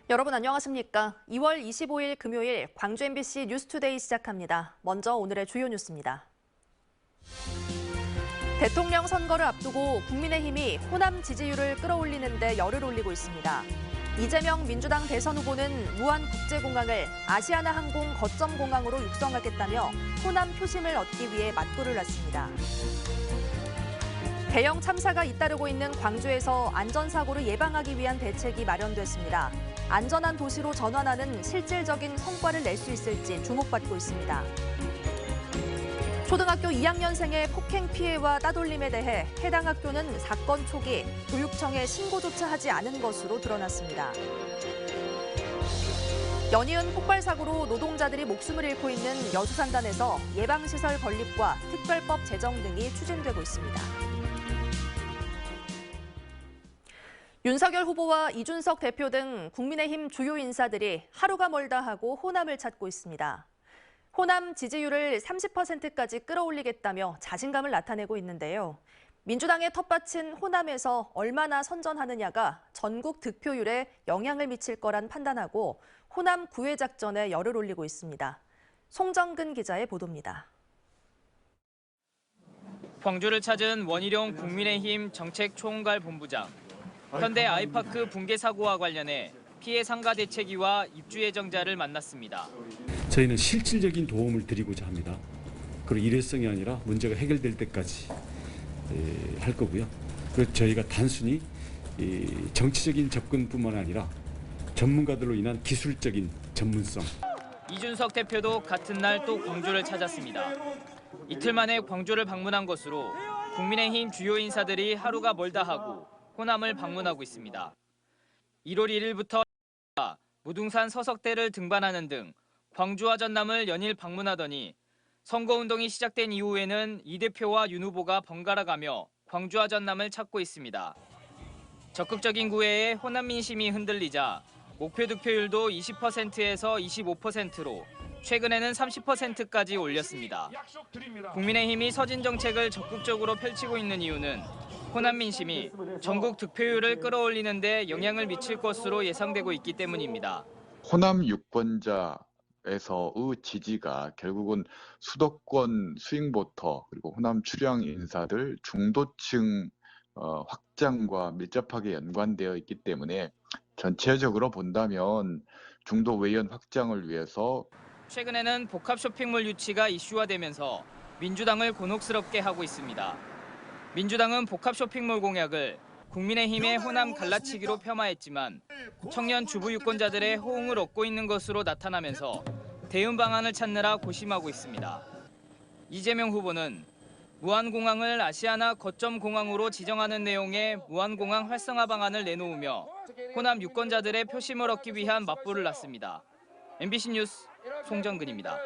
여러분 안녕하십니까? 2월 25일 금요일 광주 MBC 뉴스투데이 시작합니다. 먼저 오늘의 주요 뉴스입니다. 대통령 선거를 앞두고 국민의힘이 호남 지지율을 끌어올리는 데 열을 올리고 있습니다. 이재명 민주당 대선 후보는 무안국제공항을 아시아나항공 거점 공항으로 육성하겠다며 호남 표심을 얻기 위해 맞불을 놨습니다. 대형 참사가 잇따르고 있는 광주에서 안전사고를 예방하기 위한 대책이 마련됐습니다. 안전한 도시로 전환하는 실질적인 성과를 낼 수 있을지 주목받고 있습니다. 초등학교 2학년생의 폭행 피해와 따돌림에 대해 해당 학교는 사건 초기 교육청에 신고조차 하지 않은 것으로 드러났습니다. 연이은 폭발 사고로 노동자들이 목숨을 잃고 있는 여수산단에서 예방시설 건립과 특별법 제정 등이 추진되고 있습니다. 윤석열 후보와 이준석 대표 등 국민의힘 주요 인사들이 하루가 멀다 하고 호남을 찾고 있습니다. 호남 지지율을 30%까지 끌어올리겠다며 자신감을 나타내고 있는데요. 민주당의 텃밭인 호남에서 얼마나 선전하느냐가 전국 득표율에 영향을 미칠 거란 판단하고 호남 구애 작전에 열을 올리고 있습니다. 송정근 기자의 보도입니다. 광주를 찾은 원희룡 국민의힘 정책총괄본부장. 현대 아이파크 붕괴 사고와 관련해 피해 상가 대책위와 입주 예정자를 만났습니다. 저희는 실질적인 도움을 드리고자 합니다. 그리고 일회성이 아니라 문제가 해결될 때까지 할 거고요. 그래서 저희가 단순히 정치적인 접근뿐만 아니라 전문가들로 인한 기술적인 전문성. 이준석 대표도 같은 날 또 광주를 찾았습니다. 이틀 만에 광주를 방문한 것으로 국민의힘 주요 인사들이 하루가 멀다 하고 호남을 방문하고 있습니다. 1월 1일부터 무등산 서석대를 등반하는 등 광주와 전남을 연일 방문하더니 선거운동이 시작된 이후에는 이 대표와 윤 후보가 번갈아가며 광주와 전남을 찾고 있습니다. 적극적인 구애에 호남 민심이 흔들리자 목표 득표율도 20%에서 25%로 최근에는 30%까지 올렸습니다. 국민의힘이 서진 정책을 적극적으로 펼치고 있는 이유는 호남 민심이 전국 득표율을 끌어올리는 데 영향을 미칠 것으로 예상되고 있기 때문입니다. 호남 유권자에서의 지지가 결국은 수도권 스윙보터 그리고 호남 출향 인사들 중도층 확장과 밀접하게 연관되어 있기 때문에 전체적으로 본다면 중도 외연 확장을 위해서 최근에는 복합 쇼핑몰 유치가 이슈화되면서 민주당을 곤혹스럽게 하고 있습니다. 민주당은 복합 쇼핑몰 공약을 국민의힘의 호남 갈라치기로 폄하했지만 청년 주부 유권자들의 호응을 얻고 있는 것으로 나타나면서 대응 방안을 찾느라 고심하고 있습니다. 이재명 후보는 무안공항을 아시아나 거점 공항으로 지정하는 내용의 무안공항 활성화 방안을 내놓으며 호남 유권자들의 표심을 얻기 위한 맞불을 놨습니다. MBC 뉴스 송정근입니다.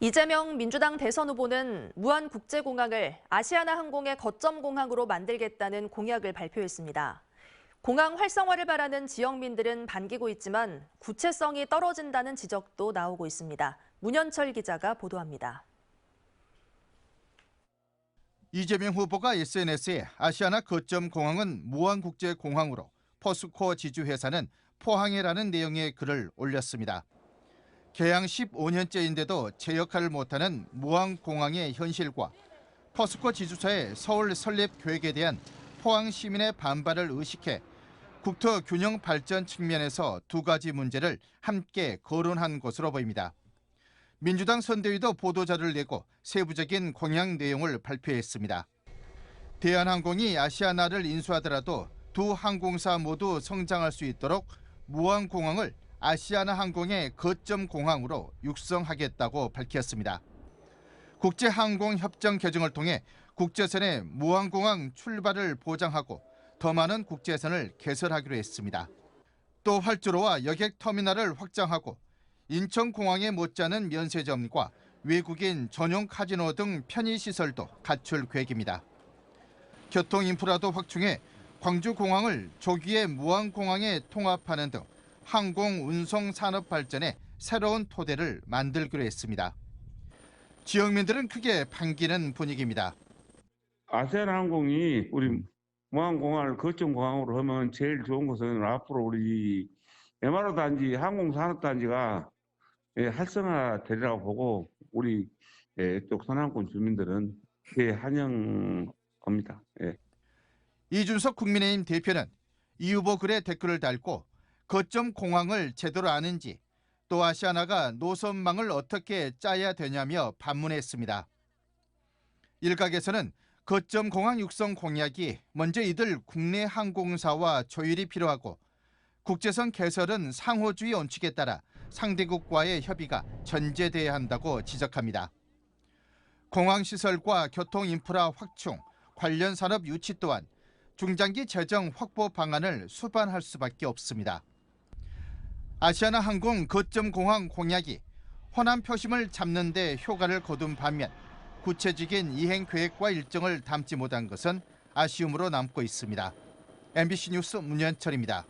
이재명 민주당 대선 후보는 무안국제공항을 아시아나항공의 거점 공항으로 만들겠다는 공약을 발표했습니다. 공항 활성화를 바라는 지역민들은 반기고 있지만 구체성이 떨어진다는 지적도 나오고 있습니다. 문현철 기자가 보도합니다. 이재명 후보가 SNS에 아시아나 거점 공항은 무안국제공항으로 포스코 지주회사는 포항해라는 내용의 글을 올렸습니다. 개항 15년째인데도 제 역할을 못하는 무안공항의 현실과 포스코 지주사의 서울 설립 계획에 대한 포항 시민의 반발을 의식해 국토 균형 발전 측면에서 두 가지 문제를 함께 거론한 것으로 보입니다. 민주당 선대위도 보도자료를 내고 세부적인 공약 내용을 발표했습니다. 대한항공이 아시아나를 인수하더라도 두 항공사 모두 성장할 수 있도록 무안공항을 아시아나항공의 거점 공항으로 육성하겠다고 밝혔습니다. 국제항공협정 개정을 통해 국제선의 무안공항 출발을 보장하고 더 많은 국제선을 개설하기로 했습니다. 또 활주로와 여객터미널을 확장하고 인천공항에 못지않은 면세점과 외국인 전용 카지노 등 편의시설도 갖출 계획입니다. 교통인프라도 확충해 광주공항을 조기에 무안공항에 통합하는 등 항공 운송 산업 발전에 새로운 토대를 만들기로 했습니다. 지역민들은 크게 반기는 분위기입니다. 아시아나항공이 우리 무한공항을 거점공항으로 하면 제일 좋은 것은 앞으로 우리 MRO 단지, 항공산업단지가 활성화되리라고 보고 우리 쪽 서남권 주민들은 그에 환영합니다. 예. 이준석 국민의힘 대표는 이 후보 글에 댓글을 달고 거점 공항을 제대로 아는지 또 아시아나가 노선망을 어떻게 짜야 되냐며 반문했습니다. 일각에서는 거점 공항 육성 공약이 먼저 이들 국내 항공사와 조율이 필요하고 국제선 개설은 상호주의 원칙에 따라 상대국과의 협의가 전제돼야 한다고 지적합니다. 공항시설과 교통인프라 확충, 관련 산업 유치 또한 중장기 재정 확보 방안을 수반할 수밖에 없습니다. 아시아나 항공 거점 공항 공약이 호남 표심을 잡는 데 효과를 거둔 반면 구체적인 이행 계획과 일정을 담지 못한 것은 아쉬움으로 남고 있습니다. MBC 뉴스 문현철입니다.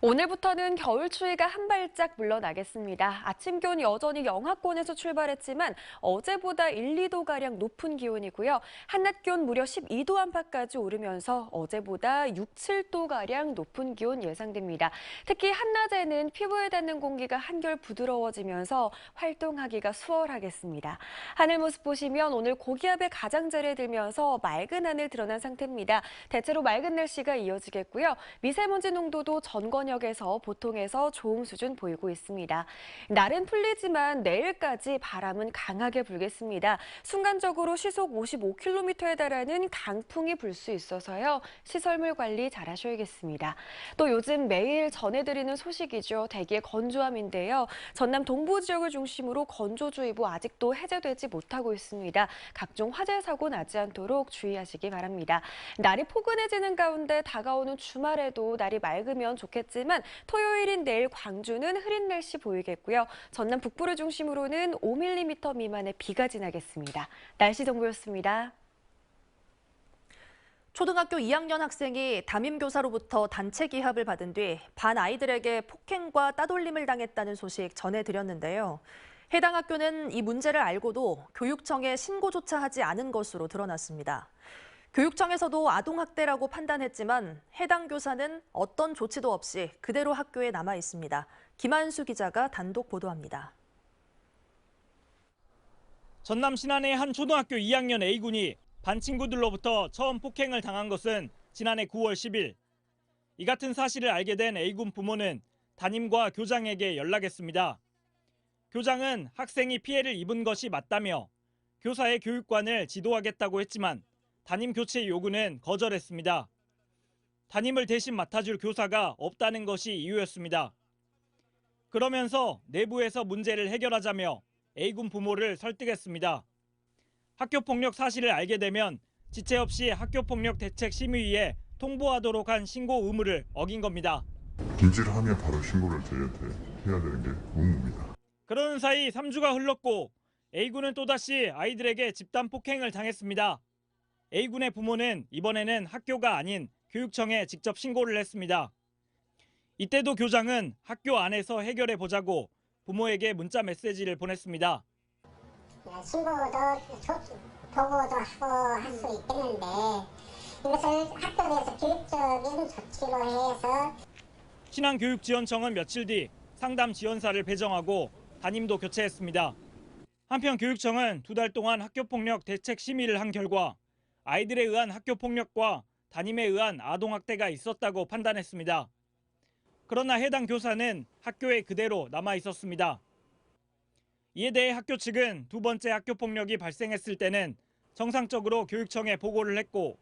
오늘부터는 겨울 추위가 한 발짝 물러나겠습니다. 아침 기온이 여전히 영하권에서 출발했지만 어제보다 1, 2도가량 높은 기온이고요. 한낮 기온 무려 12도 안팎까지 오르면서 어제보다 6, 7도가량 높은 기온 예상됩니다. 특히 한낮에는 피부에 닿는 공기가 한결 부드러워지면서 활동하기가 수월하겠습니다. 하늘 모습 보시면 오늘 고기압의 가장자리에 들면서 맑은 하늘 드러난 상태입니다. 대체로 맑은 날씨가 이어지겠고요. 미세먼지 농도도 전권 에서 보통에서 좋음 수준 보이고 있습니다. 날은 풀리지만 내일까지 바람은 강하게 불겠습니다. 순간적으로 시속 55km에 달하는 강풍이 불 수 있어서요. 시설물 관리 잘 하셔야겠습니다. 또 요즘 매일 전해드리는 소식이죠. 대기의 건조함인데요. 전남 동부 지역을 중심으로 건조주의보 아직도 해제되지 못하고 있습니다. 각종 화재 사고 나지 않도록 주의하시기 바랍니다. 날이 포근해지는 가운데 다가오는 주말에도 날이 맑으면 좋겠지만 토요일인 내일 광주는 흐린 날씨 보이겠고요. 전남 북부를 중심으로는 5mm 미만의 비가 지나겠습니다. 날씨 정보였습니다. 초등학교 2학년 학생이 담임교사로부터 단체 기합을 받은 뒤 반 아이들에게 폭행과 따돌림을 당했다는 소식 전해드렸는데요. 해당 학교는 이 문제를 알고도 교육청에 신고조차 하지 않은 것으로 드러났습니다. 교육청에서도 아동학대라고 판단했지만 해당 교사는 어떤 조치도 없이 그대로 학교에 남아 있습니다. 김한수 기자가 단독 보도합니다. 전남 신안의 한 초등학교 2학년 A군이 반 친구들로부터 처음 폭행을 당한 것은 지난해 9월 10일. 이 같은 사실을 알게 된 A군 부모는 담임과 교장에게 연락했습니다. 교장은 학생이 피해를 입은 것이 맞다며 교사의 교육관을 지도하겠다고 했지만 담임 교체 요구는 거절했습니다. 담임을 대신 맡아줄 교사가 없다는 것이 이유였습니다. 그러면서 내부에서 문제를 해결하자며 A군 부모를 설득했습니다. 학교폭력 사실을 알게 되면 지체 없이 학교폭력 대책심의위에 통보하도록 한 신고 의무를 어긴 겁니다. 인지를 하면 바로 신고를 저희한테 해야 되는 게 의무입니다. 그러는 사이 3주가 흘렀고 A군은 또다시 아이들에게 집단 폭행을 당했습니다. A군의 부모는 이번에는 학교가 아닌 교육청에 직접 신고를 했습니다. 이때도 교장은 학교 안에서 해결해 보자고 부모에게 문자 메시지를 보냈습니다. 신고도 보고도 하고 할 수 있겠는데 이것을 학교 내에서 교육적인 조치로 해서 신안교육지원청은 며칠 뒤 상담 지원사를 배정하고 담임도 교체했습니다. 한편 교육청은 2달 동안 학교폭력 대책 심의를 한 결과 아이들에 의한 학교폭력과 담임에 의한 아동학대가 있었다고 판단했습니다. 그러나 해당 교사는 학교에 그대로 남아 있었습니다. 이에 대해 학교 측은 두 번째 학교폭력이 발생했을 때는 정상적으로 교육청에 보고를 했고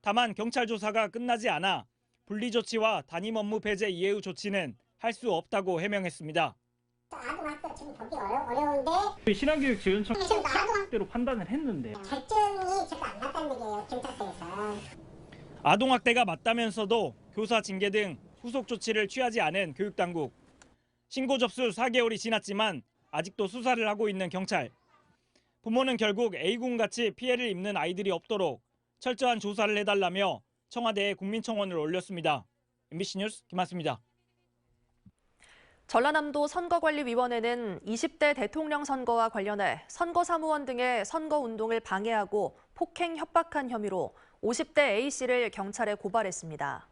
다만 경찰 조사가 끝나지 않아 분리조치와 담임 업무 배제 이해의 조치는 할 수 없다고 해명했습니다. 아동학대 지금 보기 어려운데 신안교육지원청 대로 판단을 했는데 결정이 제대로 안 났다는 얘기예요. 경찰서에서. 아동학대가 맞다면서도 교사 징계 등 후속 조치를 취하지 않은 교육당국. 신고 접수 4개월이 지났지만 아직도 수사를 하고 있는 경찰. 부모는 결국 A군같이 피해를 입는 아이들이 없도록 철저한 조사를 해달라며 청와대에 국민청원을 올렸습니다. MBC 뉴스 김한수입니다. 전라남도 선거관리위원회는 20대 대통령 선거와 관련해 선거사무원 등의 선거운동을 방해하고 폭행 협박한 혐의로 50대 A씨를 경찰에 고발했습니다.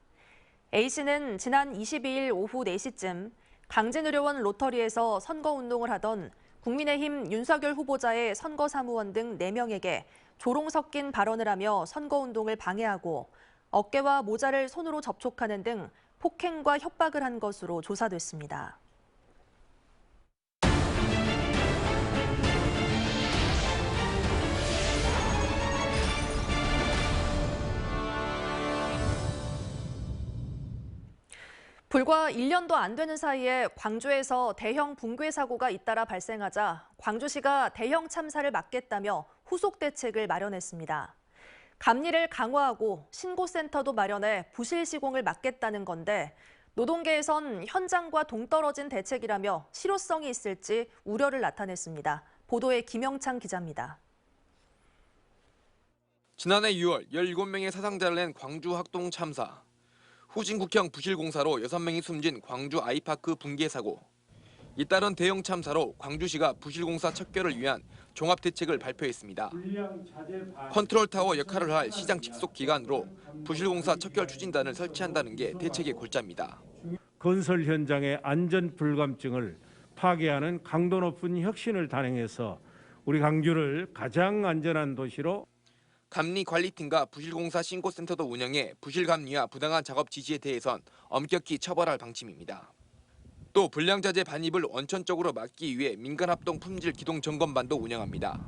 A씨는 지난 22일 오후 4시쯤 강진의료원 로터리에서 선거운동을 하던 국민의힘 윤석열 후보자의 선거사무원 등 4명에게 조롱 섞인 발언을 하며 선거운동을 방해하고 어깨와 모자를 손으로 접촉하는 등 폭행과 협박을 한 것으로 조사됐습니다. 불과 1년도 안 되는 사이에 광주에서 대형 붕괴 사고가 잇따라 발생하자 광주시가 대형 참사를 막겠다며 후속 대책을 마련했습니다. 감리를 강화하고 신고센터도 마련해 부실 시공을 막겠다는 건데 노동계에선 현장과 동떨어진 대책이라며 실효성이 있을지 우려를 나타냈습니다. 보도에 김영창 기자입니다. 지난해 6월 17명의 사상자를 낸 광주 학동 참사. 후진국형 부실공사로 6명이 숨진 광주 아이파크 붕괴 사고. 잇따른 대형 참사로 광주시가 부실공사 척결을 위한 종합대책을 발표했습니다. 컨트롤타워 역할을 할 시장 직속 기관으로 부실공사 척결 추진단을 설치한다는 게 대책의 골자입니다. 건설 현장의 안전 불감증을 파괴하는 강도 높은 혁신을 단행해서 우리 광주를 가장 안전한 도시로 감리관리팀과 부실공사 신고센터도 운영해 부실감리와 부당한 작업 지시에 대해선 엄격히 처벌할 방침입니다. 또 불량자재 반입을 원천적으로 막기 위해 민간합동 품질 기동 점검반도 운영합니다.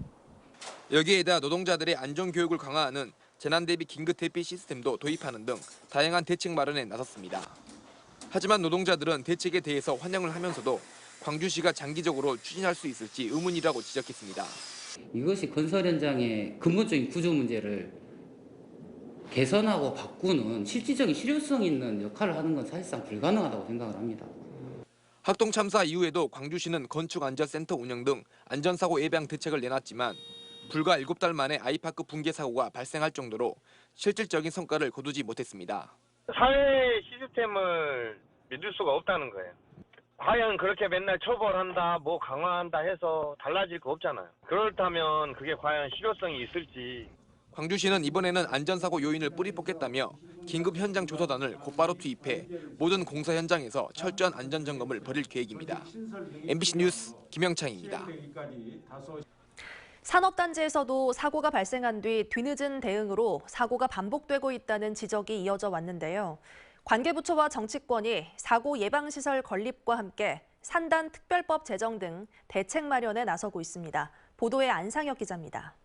여기에다 노동자들의 안전교육을 강화하는 재난대비 긴급대피 시스템도 도입하는 등 다양한 대책 마련에 나섰습니다. 하지만 노동자들은 대책에 대해서 환영을 하면서도 광주시가 장기적으로 추진할 수 있을지 의문이라고 지적했습니다. 이것이 건설 현장의 근본적인 구조 문제를 개선하고 바꾸는 실질적인 실효성 있는 역할을 하는 건 사실상 불가능하다고 생각을 합니다. 학동 참사 이후에도 광주시는 건축안전센터 운영 등 안전사고 예방 대책을 내놨지만 불과 7달 만에 아이파크 붕괴 사고가 발생할 정도로 실질적인 성과를 거두지 못했습니다. 사회 시스템을 믿을 수가 없다는 거예요. 과연 그렇게 맨날 처벌한다, 뭐 강화한다 해서 달라질 거 없잖아요. 그렇다면 그게 과연 실효성이 있을지. 광주시는 이번에는 안전사고 요인을 뿌리 뽑겠다며 긴급 현장 조사단을 곧바로 투입해 모든 공사 현장에서 철저한 안전점검을 벌일 계획입니다. MBC 뉴스 김영창입니다. 산업단지에서도 사고가 발생한 뒤 뒤늦은 대응으로 사고가 반복되고 있다는 지적이 이어져 왔는데요. 관계부처와 정치권이 사고 예방시설 건립과 함께 산단 특별법 제정 등 대책 마련에 나서고 있습니다. 보도에 안상혁 기자입니다.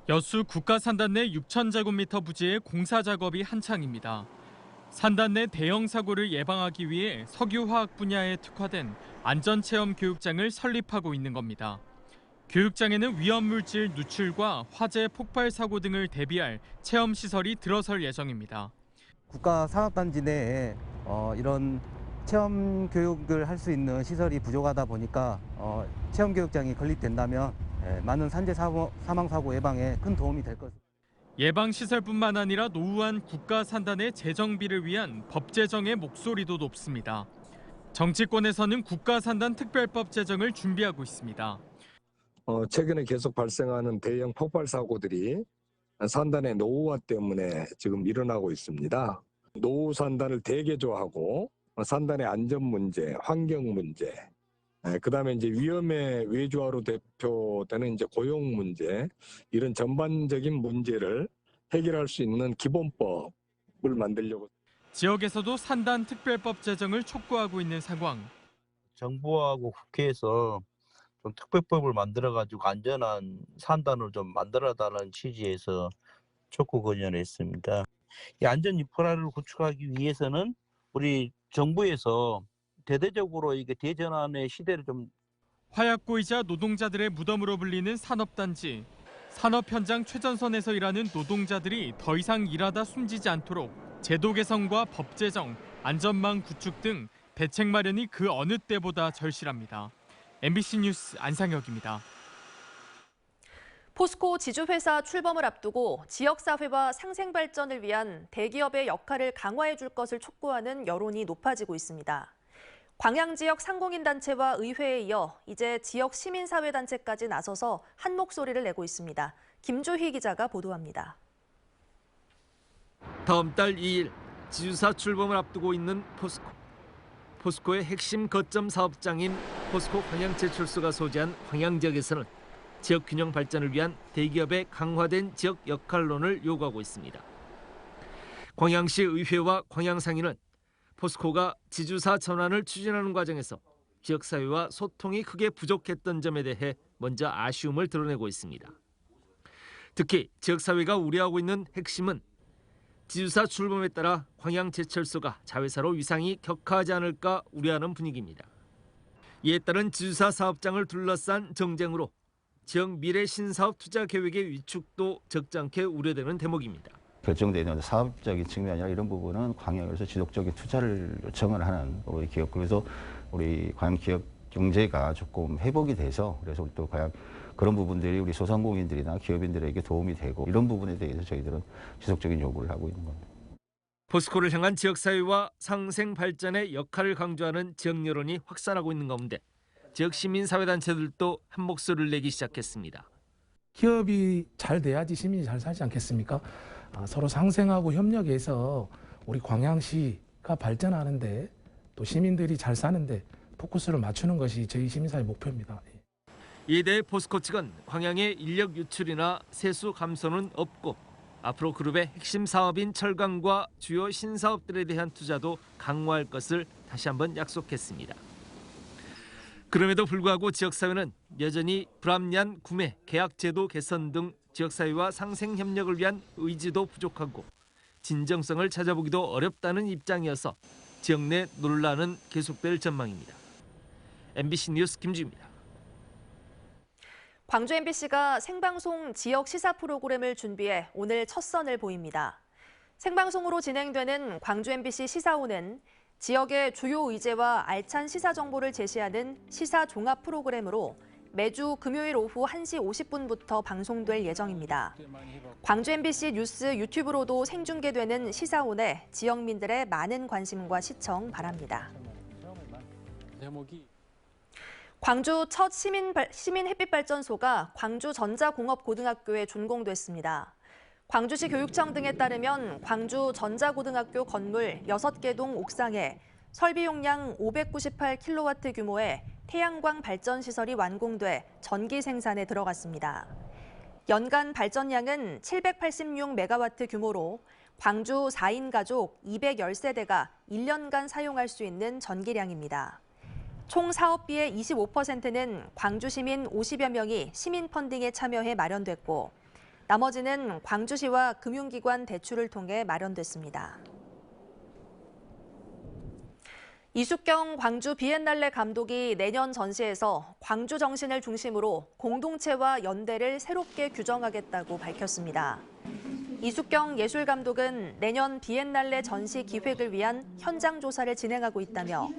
여수 국가산단 내 6,000제곱미터 부지의 공사 작업이 한창입니다. 산단 내 대형 사고를 예방하기 위해 석유화학 분야에 특화된 안전체험 교육장을 설립하고 있는 겁니다. 교육장에는 위험물질 누출과 화재 폭발 사고 등을 대비할 체험시설이 들어설 예정입니다. 국가산업단지 내에 이런 체험 교육을 할 수 있는 시설이 부족하다 보니까 체험 교육장이 건립된다면 많은 산재 사망 사고 예방에 큰 도움이 될 것입니다. 예방시설뿐만 아니라 노후한 국가산단의 재정비를 위한 법 제정의 목소리도 높습니다. 정치권에서는 국가산단 특별법 제정을 준비하고 있습니다. 최근에 계속 발생하는 대형 폭발 사고들이 산단의 노후화 때문에 지금 일어나고 있습니다. 노후 산단을 대개조하고 산단의 안전 문제, 환경 문제, 그다음에 이제 위험의 외주화로 대표되는 이제 고용 문제, 이런 전반적인 문제를 해결할 수 있는 기본법을 만들려고. 지역에서도 산단 특별법 제정을 촉구하고 있는 상황. 정부하고 국회에서 좀 특별법을 만들어가지고 안전한 산단을 좀 만들어달라는 취지에서 촉구 건의를 했습니다. 이 안전 인프라를 구축하기 위해서는 우리 정부에서 대대적으로 이게 대전환의 시대를 좀. 화약고이자 노동자들의 무덤으로 불리는 산업단지. 산업 현장 최전선에서 일하는 노동자들이 더 이상 일하다 숨지지 않도록 제도 개선과 법 제정, 안전망 구축 등 대책 마련이 그 어느 때보다 절실합니다. MBC 뉴스 안상혁입니다. 포스코 지주회사 출범을 앞두고 지역사회와 상생발전을 위한 대기업의 역할을 강화해 줄 것을 촉구하는 여론이 높아지고 있습니다. 광양 지역 상공인단체와 의회에 이어 이제 지역 시민사회단체까지 나서서 한 목소리를 내고 있습니다. 김주희 기자가 보도합니다. 다음 달 2일 지주사 출범을 앞두고 있는 포스코. 포스코의 핵심 거점 사업장인 포스코 광양제철소가 소재한 광양 지역에서는 지역 균형 발전을 위한 대기업의 강화된 지역 역할론을 요구하고 있습니다. 광양시 의회와 광양상인은 포스코가 지주사 전환을 추진하는 과정에서 지역사회와 소통이 크게 부족했던 점에 대해 먼저 아쉬움을 드러내고 있습니다. 특히 지역사회가 우려하고 있는 핵심은 지주사 출범에 따라 광양제철소가 자회사로 위상이 격하지 않을까 우려하는 분위기입니다. 이에 따른 지주사 사업장을 둘러싼 정쟁으로 지역 미래 신사업 투자 계획의 위축도 적잖게 우려되는 대목입니다. 결정되는 사업적인 측면이 아니라 이런 부분은 광양에서 지속적인 투자를 요청을 하는 우리 기업, 그래서 우리 광양 기업 경제가 조금 회복이 돼서 그래서 또 광양 그런 부분들이 우리 소상공인들이나 기업인들에게 도움이 되고 이런 부분에 대해서 저희들은 지속적인 요구를 하고 있는 겁니다. 포스코를 향한 지역사회와 상생 발전의 역할을 강조하는 지역 여론이 확산하고 있는 가운데 지역 시민사회단체들도 한 목소리를 내기 시작했습니다. 기업이 잘 돼야지 시민이 잘 살지 않겠습니까? 서로 상생하고 협력해서 우리 광양시가 발전하는데 또 시민들이 잘 사는데 포커스를 맞추는 것이 저희 시민사회 목표입니다. 이에 대해 포스코 측은 광양의 인력 유출이나 세수 감소는 없고 앞으로 그룹의 핵심 사업인 철강과 주요 신사업들에 대한 투자도 강화할 것을 다시 한번 약속했습니다. 그럼에도 불구하고 지역사회는 여전히 불합리한 구매, 계약제도 개선 등 지역사회와 상생협력을 위한 의지도 부족하고 진정성을 찾아보기도 어렵다는 입장이어서 지역 내 논란은 계속될 전망입니다. MBC 뉴스 김주희입니다. 광주 MBC가 생방송 지역 시사 프로그램을 준비해 오늘 첫 선을 보입니다. 생방송으로 진행되는 광주 MBC 시사호는 지역의 주요 의제와 알찬 시사 정보를 제시하는 시사 종합 프로그램으로 매주 금요일 오후 1시 50분부터 방송될 예정입니다. 광주 MBC 뉴스 유튜브로도 생중계되는 시사온에 지역민들의 많은 관심과 시청 바랍니다. 광주 첫 시민 햇빛발전소가 광주 전자공업고등학교에 준공됐습니다. 광주시 교육청 등에 따르면 광주 전자고등학교 건물 6개 동 옥상에 설비 용량 598kW 규모의 태양광 발전 시설이 완공돼 전기 생산에 들어갔습니다. 연간 발전량은 786메가와트 규모로 광주 4인 가족 210세대가 1년간 사용할 수 있는 전기량입니다. 총 사업비의 25%는 광주 시민 50여 명이 시민 펀딩에 참여해 마련됐고 나머지는 광주시와 금융기관 대출을 통해 마련됐습니다. 이숙경 광주 비엔날레 감독이 내년 전시에서 광주 정신을 중심으로 공동체와 연대를 새롭게 규정하겠다고 밝혔습니다. 이숙경 예술감독은 내년 비엔날레 전시 기획을 위한 현장 조사를 진행하고 있다며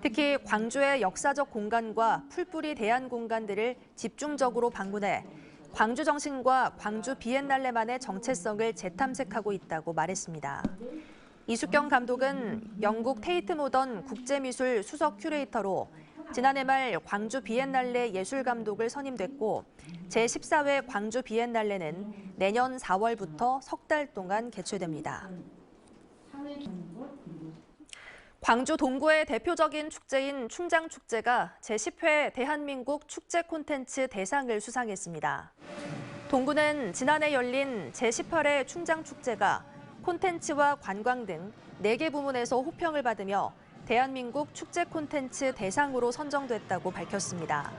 특히 광주의 역사적 공간과 풀뿌리 대안 공간들을 집중적으로 방문해 광주 정신과 광주 비엔날레만의 정체성을 재탐색하고 있다고 말했습니다. 이숙경 감독은 영국 테이트 모던 국제미술 수석 큐레이터로 지난해 말 광주 비엔날레 예술감독을 선임됐고 제14회 광주 비엔날레는 내년 4월부터 석 달 동안 개최됩니다. 광주 동구의 대표적인 축제인 충장축제가 제10회 대한민국 축제 콘텐츠 대상을 수상했습니다. 동구는 지난해 열린 제18회 충장축제가 콘텐츠와 관광 등 4개 부문에서 호평을 받으며 대한민국 축제 콘텐츠 대상으로 선정됐다고 밝혔습니다.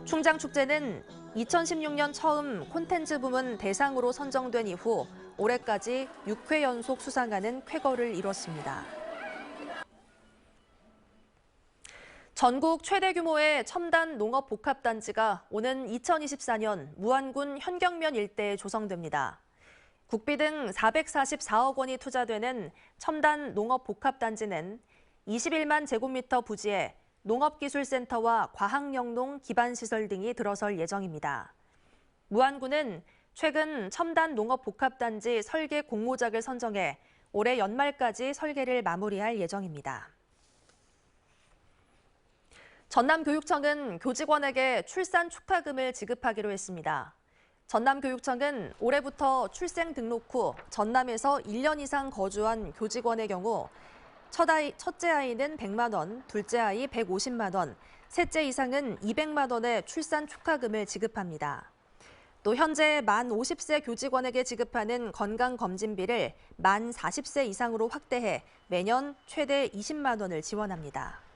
충장축제는 2016년 처음 콘텐츠 부문 대상으로 선정된 이후 올해까지 6회 연속 수상하는 쾌거를 이뤘습니다. 전국 최대 규모의 첨단 농업 복합단지가 오는 2024년 무안군 현경면 일대에 조성됩니다. 국비 등 444억 원이 투자되는 첨단 농업 복합단지는 21만 제곱미터 부지에 농업기술센터와 과학영농 기반시설 등이 들어설 예정입니다. 무안군은 최근 첨단 농업 복합단지 설계 공모작을 선정해 올해 연말까지 설계를 마무리할 예정입니다. 전남교육청은 교직원에게 출산 축하금을 지급하기로 했습니다. 전남교육청은 올해부터 출생 등록 후 전남에서 1년 이상 거주한 교직원의 경우 첫째 아이는 100만 원, 둘째 아이 150만 원, 셋째 이상은 200만 원의 출산 축하금을 지급합니다. 또 현재 만 50세 교직원에게 지급하는 건강검진비를 만 40세 이상으로 확대해 매년 최대 20만 원을 지원합니다.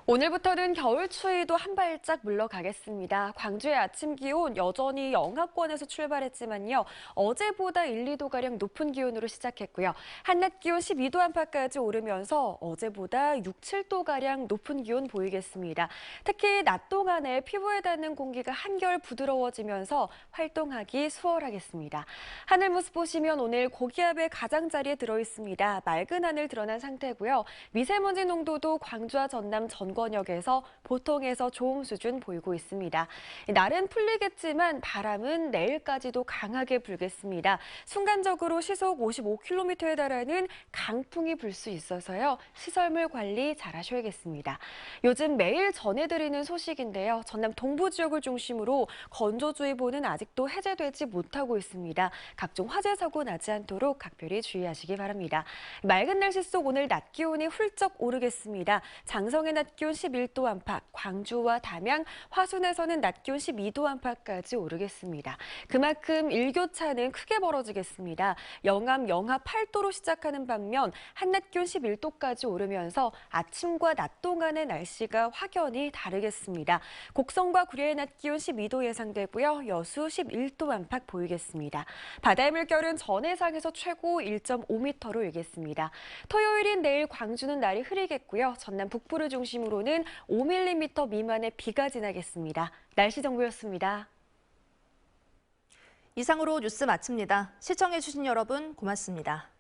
오늘부터는 겨울 추위도 한 발짝 물러가겠습니다. 광주의 아침 기온 여전히 영하권에서 출발했지만요. 어제보다 1, 2도가량 높은 기온으로 시작했고요. 한낮 기온 12도 안팎까지 오르면서 어제보다 6, 7도가량 높은 기온 보이겠습니다. 특히 낮 동안에 피부에 닿는 공기가 한결 부드러워지면서 활동하기 수월하겠습니다. 하늘 모습 보시면 오늘 고기압의 가장자리에 들어있습니다. 맑은 하늘 드러난 상태고요. 미세먼지 농도도 광주와 전남 권역에서 보통에서 좋음 수준 보이고 있습니다. 날은 풀리겠지만 바람은 내일까지도 강하게 불겠습니다. 순간적으로 시속 55km에 달하는 강풍이 불 수 있어서요. 시설물 관리 잘 하셔야겠습니다. 요즘 매일 전해드리는 소식인데요. 전남 동부 지역을 중심으로 건조주의보는 아직도 해제되지 못하고 있습니다. 각종 화재 사고 나지 않도록 각별히 주의하시기 바랍니다. 맑은 날씨 속 오늘 낮 기온이 훌쩍 오르겠습니다. 장성의 낮 기온 11도 안팎, 광주와 담양, 화순에서는 낮 기온 12도 안팎까지 오르겠습니다. 그만큼 일교차는 크게 벌어지겠습니다. 영암 영하 8도로 시작하는 반면 한낮 기온 11도까지 오르면서 아침과 낮 동안의 날씨가 확연히 다르겠습니다. 곡성과 구례의 낮 기온 12도 예상되고요. 여수 11도 안팎 보이겠습니다. 바다의 물결은 전해상에서 최고 1.5m로 일겠습니다. 토요일인 내일 광주는 날이 흐리겠고요. 전남 북부를 중심으로는 5mm 미만의 비가 지나겠습니다. 날씨 정보였습니다. 이상으로 뉴스 마칩니다. 시청해주신 여러분 고맙습니다.